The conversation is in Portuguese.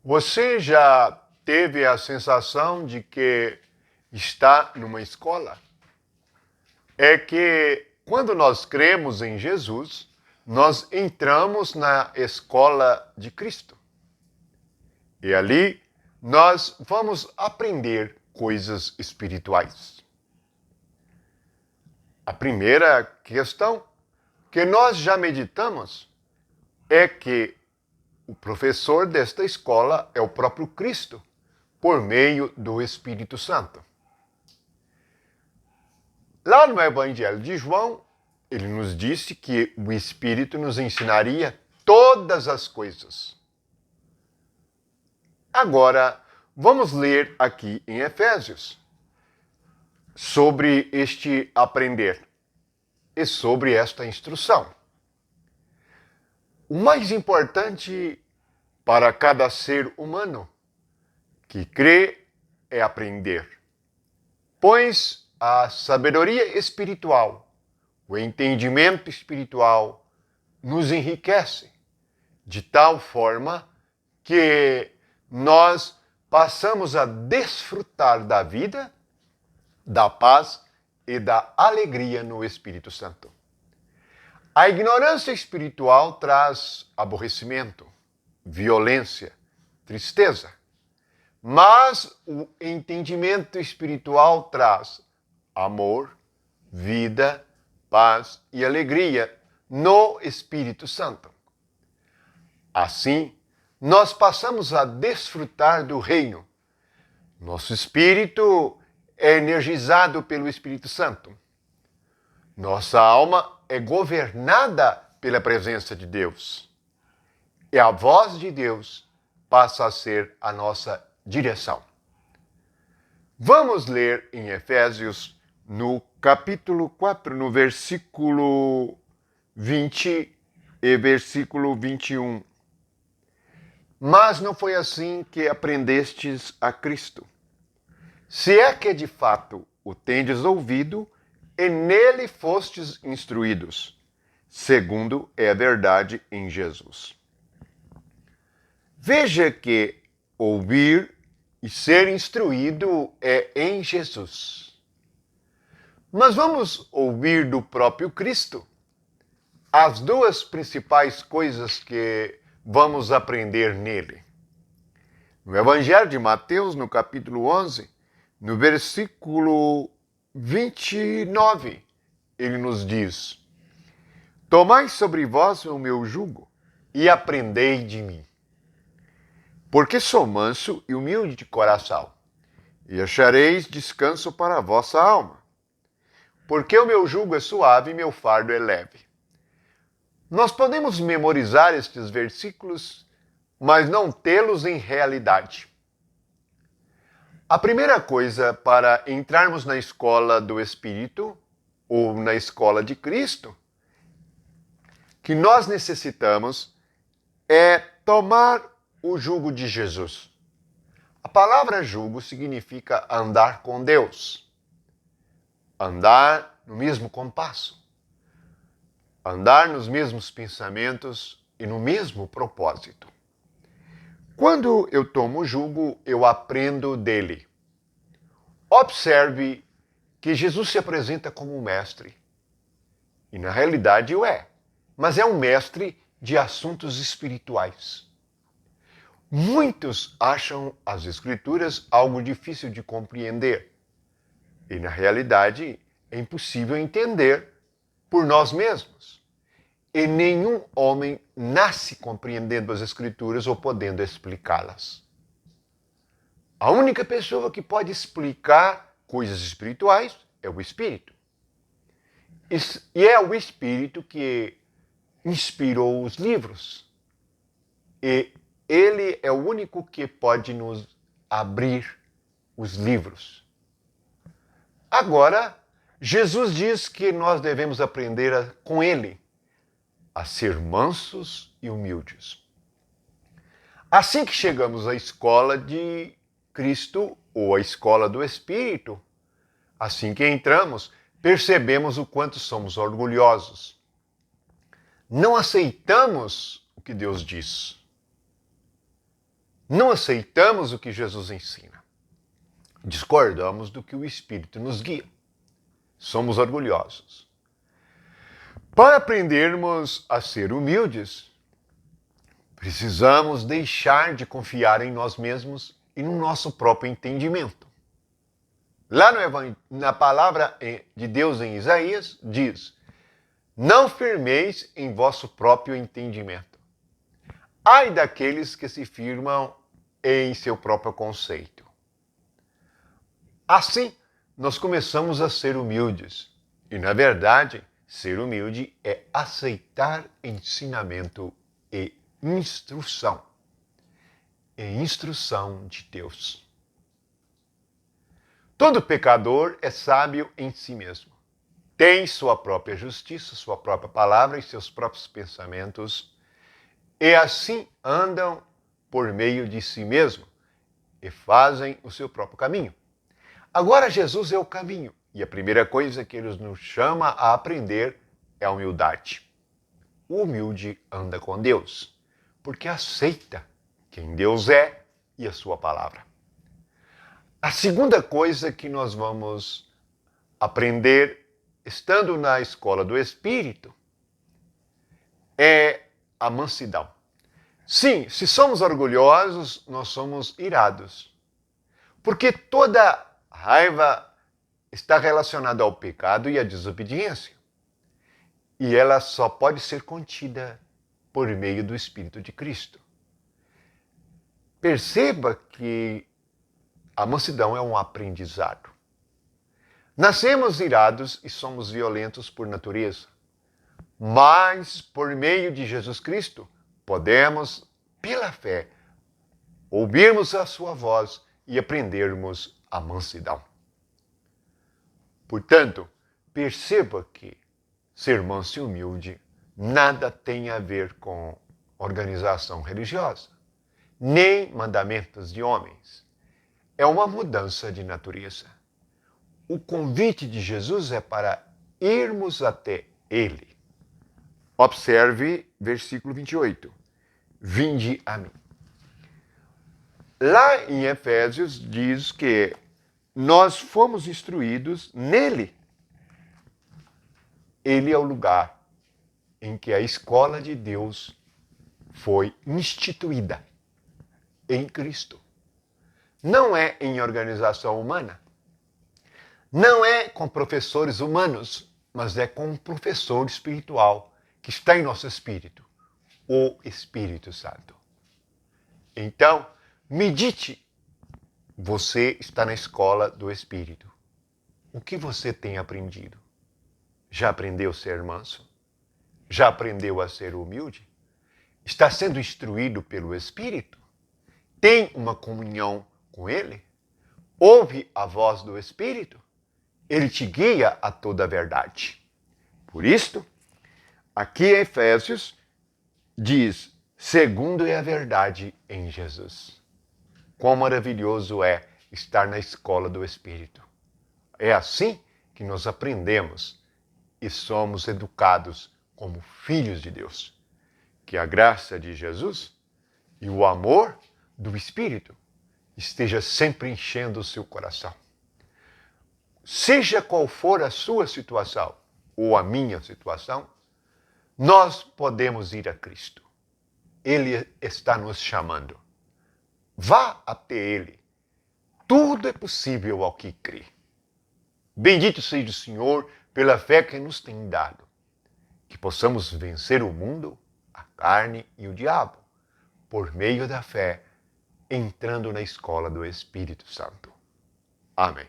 Você já teve a sensação de que está numa escola? É que quando nós cremos em Jesus, nós entramos na escola de Cristo. E ali nós vamos aprender coisas espirituais. A primeira questão que nós já meditamos é que o professor desta escola é o próprio Cristo, por meio do Espírito Santo. Lá no Evangelho de João, ele nos disse que o Espírito nos ensinaria todas as coisas. Agora, vamos ler aqui em Efésios sobre este aprender e sobre esta instrução. O mais importante para cada ser humano que crê é aprender, pois a sabedoria espiritual, o entendimento espiritual nos enriquece de tal forma que nós passamos a desfrutar da vida, da paz e da alegria no Espírito Santo. A ignorância espiritual traz aborrecimento, violência, tristeza. Mas o entendimento espiritual traz amor, vida, paz e alegria no Espírito Santo. Assim, nós passamos a desfrutar do reino. Nosso espírito é energizado pelo Espírito Santo. Nossa alma é governada pela presença de Deus. E a voz de Deus passa a ser a nossa direção. Vamos ler em Efésios, no capítulo 4, no versículo 20 e versículo 21. Mas não foi assim que aprendestes a Cristo. Se é que de fato o tendes ouvido, e nele fostes instruídos, segundo é a verdade em Jesus. Veja que ouvir e ser instruído é em Jesus. Mas vamos ouvir do próprio Cristo as duas principais coisas que vamos aprender nele. No Evangelho de Mateus, no capítulo 11, no versículo 29, ele nos diz: Tomai sobre vós o meu jugo e aprendei de mim, porque sou manso e humilde de coração, e achareis descanso para a vossa alma. Porque o meu jugo é suave e meu fardo é leve. Nós podemos memorizar estes versículos, mas não tê-los em realidade. A primeira coisa para entrarmos na escola do Espírito, ou na escola de Cristo, que nós necessitamos é tomar o jugo de Jesus. A palavra jugo significa andar com Deus, andar no mesmo compasso, andar nos mesmos pensamentos e no mesmo propósito. Quando eu tomo o jugo, eu aprendo dele. Observe que Jesus se apresenta como um mestre. E na realidade o é. Mas é um mestre de assuntos espirituais. Muitos acham as Escrituras algo difícil de compreender. E na realidade é impossível entender por nós mesmos. E nenhum homem nasce compreendendo as Escrituras ou podendo explicá-las. A única pessoa que pode explicar coisas espirituais é o Espírito. E é o Espírito que inspirou os livros. E ele é o único que pode nos abrir os livros. Agora, Jesus diz que nós devemos aprender com ele a ser mansos e humildes. Assim que chegamos à escola de Cristo ou à escola do Espírito, assim que entramos, percebemos o quanto somos orgulhosos. Não aceitamos o que Deus diz. Não aceitamos o que Jesus ensina. Discordamos do que o Espírito nos guia. Somos orgulhosos. Para aprendermos a ser humildes, precisamos deixar de confiar em nós mesmos e no nosso próprio entendimento. Lá na palavra de Deus em Isaías, diz: não firmeis em vosso próprio entendimento. Ai daqueles que se firmam em seu próprio conceito. Assim, nós começamos a ser humildes. E, na verdade, ser humilde é aceitar ensinamento e instrução. É instrução de Deus. Todo pecador é sábio em si mesmo. Tem sua própria justiça, sua própria palavra e seus próprios pensamentos. E assim andam por meio de si mesmo e fazem o seu próprio caminho. Agora Jesus é o caminho. E a primeira coisa que ele nos chama a aprender é a humildade. O humilde anda com Deus, porque aceita quem Deus é e a sua palavra. A segunda coisa que nós vamos aprender, estando na escola do Espírito, é a mansidão. Sim, se somos orgulhosos, nós somos irados. Porque toda raiva está relacionada ao pecado e à desobediência. E ela só pode ser contida por meio do Espírito de Cristo. Perceba que a mansidão é um aprendizado. Nascemos irados e somos violentos por natureza. Mas, por meio de Jesus Cristo, podemos, pela fé, ouvirmos a sua voz e aprendermos a mansidão. Portanto, perceba que ser manso e humilde nada tem a ver com organização religiosa, nem mandamentos de homens. É uma mudança de natureza. O convite de Jesus é para irmos até Ele. Observe versículo 28. Vinde a mim. Lá em Efésios diz que nós fomos instruídos nele. Ele é o lugar em que a escola de Deus foi instituída em Cristo. Não é em organização humana. Não é com professores humanos, mas é com um professor espiritual que está em nosso espírito, o Espírito Santo. Então, medite. Você está na escola do Espírito. O que você tem aprendido? Já aprendeu a ser manso? Já aprendeu a ser humilde? Está sendo instruído pelo Espírito? Tem uma comunhão com Ele? Ouve a voz do Espírito? Ele te guia a toda a verdade. Por isto, aqui em Efésios diz: segundo é a verdade em Jesus. Quão maravilhoso é estar na escola do Espírito. É assim que nós aprendemos e somos educados como filhos de Deus. Que a graça de Jesus e o amor do Espírito esteja sempre enchendo o seu coração. Seja qual for a sua situação ou a minha situação, nós podemos ir a Cristo. Ele está nos chamando. Vá até Ele. Tudo é possível ao que crê. Bendito seja o Senhor pela fé que nos tem dado. Que possamos vencer o mundo, a carne e o diabo, por meio da fé, entrando na escola do Espírito Santo. Amém.